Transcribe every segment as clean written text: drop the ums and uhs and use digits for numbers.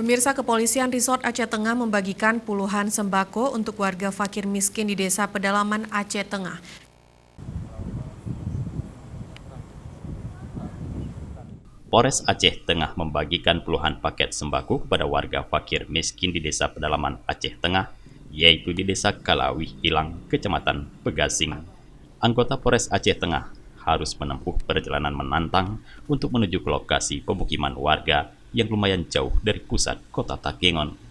Pemirsa, Kepolisian Resort Aceh Tengah membagikan puluhan sembako untuk warga fakir miskin di Desa Pedalaman Aceh Tengah. Polres Aceh Tengah membagikan puluhan paket sembako kepada warga fakir miskin di Desa Pedalaman Aceh Tengah, yaitu di Desa Kalawih Ilang, Kecamatan Pegasing. Anggota Polres Aceh Tengah harus menempuh perjalanan menantang untuk menuju ke lokasi pemukiman warga yang lumayan jauh dari pusat kota Takengon.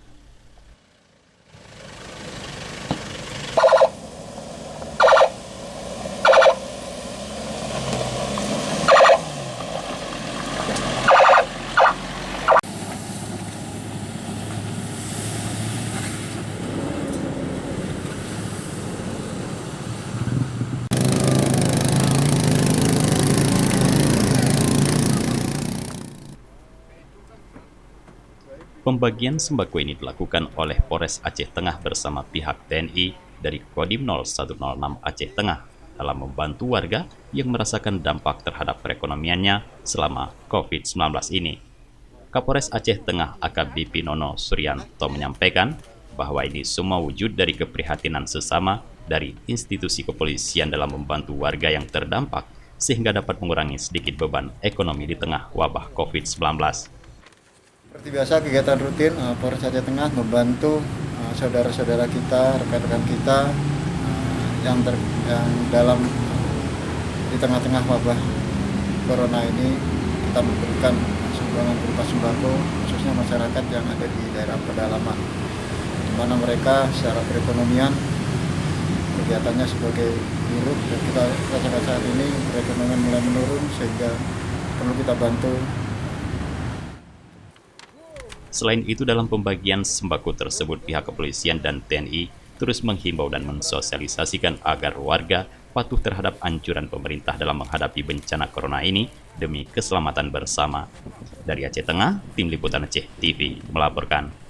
Pembagian sembako ini dilakukan oleh Polres Aceh Tengah bersama pihak TNI dari Kodim 0106 Aceh Tengah dalam membantu warga yang merasakan dampak terhadap perekonomiannya selama COVID-19 ini. Kapolres Aceh Tengah AKBP Nono Suryanto menyampaikan bahwa ini semua wujud dari keprihatinan sesama dari institusi kepolisian dalam membantu warga yang terdampak sehingga dapat mengurangi sedikit beban ekonomi di tengah wabah COVID-19. Seperti biasa kegiatan rutin Polres Aceh Tengah membantu saudara-saudara kita, rekan-rekan kita yang dalam di tengah-tengah wabah corona ini kita memberikan sumbangan berupa sembako khususnya masyarakat yang ada di daerah pedalaman, di mana mereka secara perekonomian kegiatannya sebagai buruh dan kita rasakan saat ini perekonomian mulai menurun sehingga perlu kita bantu. Selain itu, dalam pembagian sembako tersebut, pihak kepolisian dan TNI terus menghimbau dan mensosialisasikan agar warga patuh terhadap anjuran pemerintah dalam menghadapi bencana corona ini demi keselamatan bersama. Dari Aceh Tengah, Tim Liputan Aceh TV melaporkan.